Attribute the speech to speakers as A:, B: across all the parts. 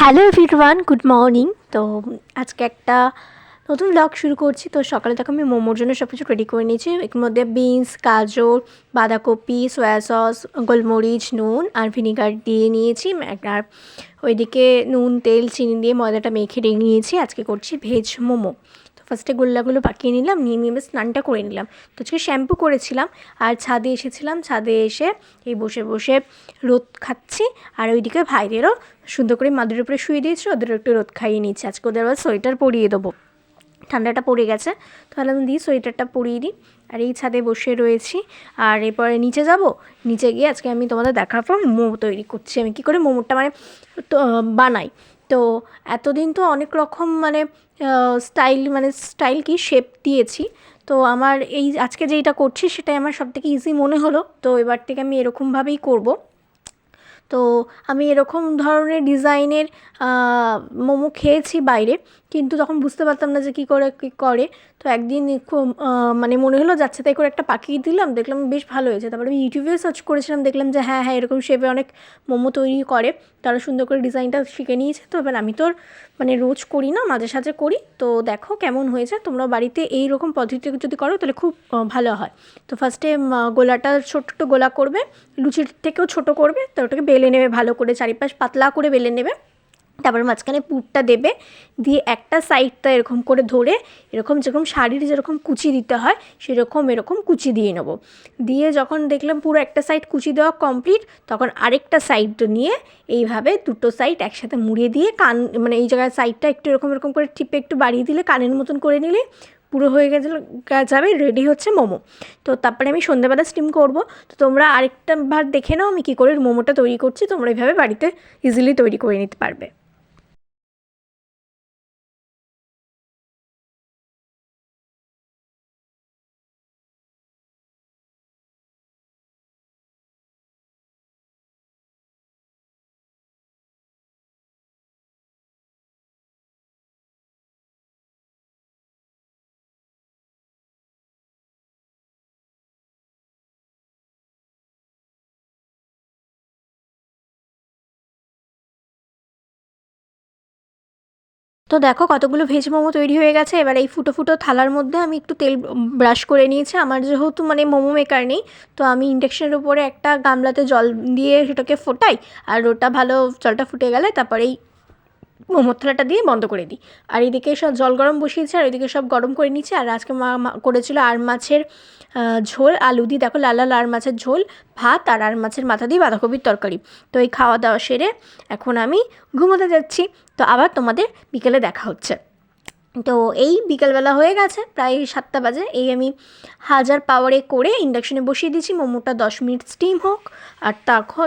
A: Hello everyone, good morning. তো আজকে একটা নতুন ব্লগ শুরু করছি। তো সকালে তখন আমি মোমোর জন্য সব কিছু রেডি করে নিয়েছি। এর মধ্যে বিনস, গাজর, বাঁধাকপি, সয়া সস, গোলমরিচ, নুন আর ভিনিগার দিয়ে নিয়েছি। আর ওইদিকে নুন, তেল, চিনি দিয়ে ময়দাটা মেখে রেখে নিয়েছি। আজকে করছি ভেজ মোমো। তো ফার্স্টে গোল্লাগুলো পাকিয়ে নিলাম, নিয়ে স্নানটা করে নিলাম। তো আজকে শ্যাম্পু করেছিলাম আর ছাদে এসেছিলাম। ছাদে এসে এই বসে বসে রোদ খাচ্ছি। আর ওইদিকে ভাইদেরও সুন্দর করে মাদুরের উপরে শুয়ে দিয়েছি, ওদের একটু রোদ খাইয়ে নিচ্ছি। আজকে ওদের আবার সোয়েটার পরিয়ে দেবো, ঠান্ডাটা পড়ে গেছে। তাহলে আমি দিই সোয়েটারটা পরিয়ে দিই। আর এই ছাদে বসে রয়েছি। আর এরপরে নিচে যাব, নিচে গিয়ে আজকে আমি তোমাদের দেখাবো মোমো তৈরি করছি আমি কী করে মোমোটা তো বানাই। তো এতদিন তো অনেক রকম স্টাইল কি শেপ দিয়েছি। তো আমার এই আজকে যেইটা করছি সেটাই আমার সবথেকে ইজি মনে হলো। তো এবার থেকে আমি এরকমভাবেই করব। তো আমি এরকম ধরনের ডিজাইনের মোমো খেয়েছি বাইরে, কিন্তু তখন বুঝতে পারতাম না যে কী করে। তো একদিন খুব মনে হলো যাচ্ছে তাই করে একটা পাকিয়ে দিলাম, দেখলাম বেশ ভালো হয়েছে। তারপরে আমি ইউটিউবে সার্চ করেছিলাম, দেখলাম যে হ্যাঁ এরকম শেপে অনেক মোমো তৈরি করে, তারা সুন্দর করে ডিজাইনটা শিখে নিয়েছে। তো এবার আমি তো রোজ করি না, মাঝে সাঝে করি। তো দেখো কেমন হয়েছে। তোমরা বাড়িতে এই রকম পদ্ধতিতে যদি করো তাহলে খুব ভালো হয়। তো ফার্স্টে গোলাটা ছোট্ট গোলা করবে, লুচির থেকেও ছোট করবে। তো ওটাকে বেলে নেবে ভালো করে, চারিপাশ পাতলা করে বেলে নেবে। তারপর মাঝখানে পুরটা দেবে, দিয়ে একটা সাইডটা এরকম করে ধরে যেরকম শাড়ির যেরকম কুচি দিতে হয় এরকম কুচি দিয়ে নেবো। দিয়ে যখন দেখলাম পুরো একটা সাইড কুচি দেওয়া কমপ্লিট, তখন আরেকটা সাইড নিয়ে এইভাবে দুটো সাইড একসাথে মুড়িয়ে দিয়ে কান এই জায়গায় সাইডটা একটু এরকম করে টিপে একটু বাড়িয়ে দিলে, কানের মতন করে নিলে পুরো হয়ে যাবে, রেডি হচ্ছে মোমো। তো তারপরে আমি সন্ধ্যেবেলা স্টিম করব। তো তোমরা আরেকটা বার দেখে নাও আমি কী করে মোমোটা তৈরি করছি। তোমরা এইভাবে বাড়িতে ইজিলি তৈরি করে নিতে পারবে। তো দেখো কতগুলো ভেজ মোমো তৈরি হয়ে গেছে। এবার এই ফুটো ফুটো থালার মধ্যে আমি একটু তেল ব্রাশ করে নিয়েছি। আমার যেহেতু মোমো মেকার নেই, তো আমি ইন্ডাকশনের উপরে একটা গামলাতে জল দিয়ে সেটাকে ফোটাই। আর ওটা ভালো জলটা ফুটে গেলে তারপরে এই মোমোর থালাটা দিয়ে বন্ধ করে দিই। আর এদিকে সব জল গরম বসিয়েছি, আর এদিকে সব গরম করে নিচ্ছি। আর আজকে মা করেছিল আর মাছের ঝোল, আলু দিয়ে দেখো লাল লাল আর মাছের ঝোল, ভাত আর মাছের মাথা দিয়ে বাঁধাকপির তরকারি। তো এই খাওয়া দাওয়া সেরে এখন আমি ঘুমোতে যাচ্ছি। তো আবার তোমাদের বিকেলে দেখা হচ্ছে। তো এই বিকেলবেলা হয়ে গেছে, প্রায় 7টা বাজে। এই আমি 1000 পাওয়ারে করে ইন্ডাকশনে বসিয়ে দিয়েছি। মোমোটা 10 মিনিট স্টিম হোক, আর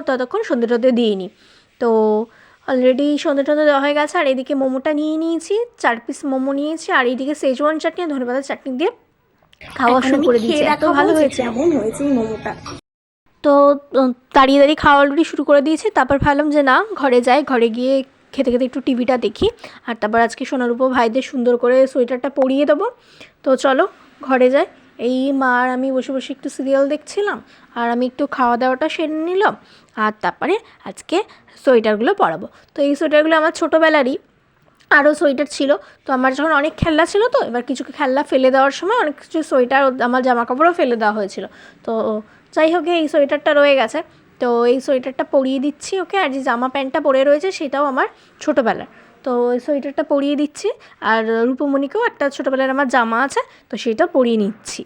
A: ততক্ষণ সন্ধ্যে টন্ধে দিয়ে নিই। তো অলরেডি সন্ধ্যে টন্ধে দেওয়া হয়ে গেছে। আর এদিকে মোমোটা নিয়ে নিয়েছি, 4 পিস মোমো নিয়েছি। আর এইদিকে সেজওয়ান চাটনি আর ধনেপাতার চাটনি দিয়ে খাওয়া শুরু করে দিয়েছি। এত ভালো হয়েছে,
B: কেমন হয়েছে এই মোমোটা।
A: তো দাঁড়িয়ে দাঁড়িয়ে খাওয়া অলরেডি শুরু করে দিয়েছি। তারপর ভাবলাম যে না, ঘরে যাই, ঘরে গিয়ে খেতে খেতে একটু টিভিটা দেখি। আর তারপর আজকে সোনারূপো ভাইদের সুন্দর করে সোয়েটারটা পরিয়ে দেবো। তো চলো ঘরে যাই। এই মা আর আমি বসে বসে একটু সিরিয়াল দেখছিলাম, আর আমি একটু খাওয়া দাওয়াটা সেরে নিলাম। আর তারপরে আজকে সোয়েটারগুলো পরাবো। তো এই সোয়েটারগুলো আমার ছোটোবেলারই আরও সোয়েটার ছিল। তো আমার যখন অনেক খেলনা ছিল, তো এবার কিছু খেলনা ফেলে দেওয়ার সময় অনেক কিছু সোয়েটার, আমার জামা কাপড়ও ফেলে দেওয়া হয়েছিল। তো যাই হোক, এই সোয়েটারটা রয়ে গেছে। তো এই সোয়েটারটা পরিয়ে দিচ্ছি ওকে। আর যে জামা প্যান্টটা পরে রয়েছে সেটাও আমার ছোটোবেলার। তো এই সোয়েটারটা পরিয়ে দিচ্ছি। আর রূপমণিকেও একটা ছোটোবেলার আমার জামা আছে, তো সেটা পরিয়ে নিচ্ছি।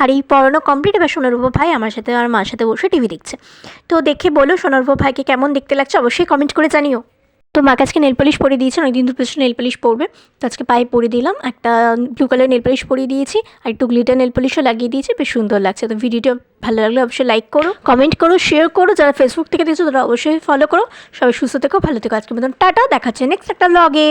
A: আর এই পড়ানো কমপ্লিট। এবার সোনারূপো ভাই আমার সাথে আর মার সাথে বসে টিভি দেখছে। তো দেখে বলো সোনারূপো ভাইকে কেমন দেখতে লাগছে, অবশ্যই কমেন্ট করে জানিও। তো মাকে আজকে নেল পলিশ পরিয়ে দিয়েছি, অনেকদিন ধরে নেল পলিশ পরবে, তো আজকে পায়ে পরিয়ে দিলাম। একটা ব্লু কালার নেল পলিশ পরিয়ে দিয়েছি, আর একটু গ্লিটার নেল পলিশও লাগিয়ে দিয়েছি, বেশ সুন্দর লাগছে। তো ভিডিওটা ভালো লাগলে অবশ্যই লাইক করো, কমেন্ট করো, শেয়ার করো। যারা ফেসবুক থেকে দেখছো তারা অবশ্যই ফলো করো। সবাই সুস্থ থেকো, ভালো থেকো। আজকের মতন টাটা, দেখাচ্ছে নেক্সট একটা ব্লগে।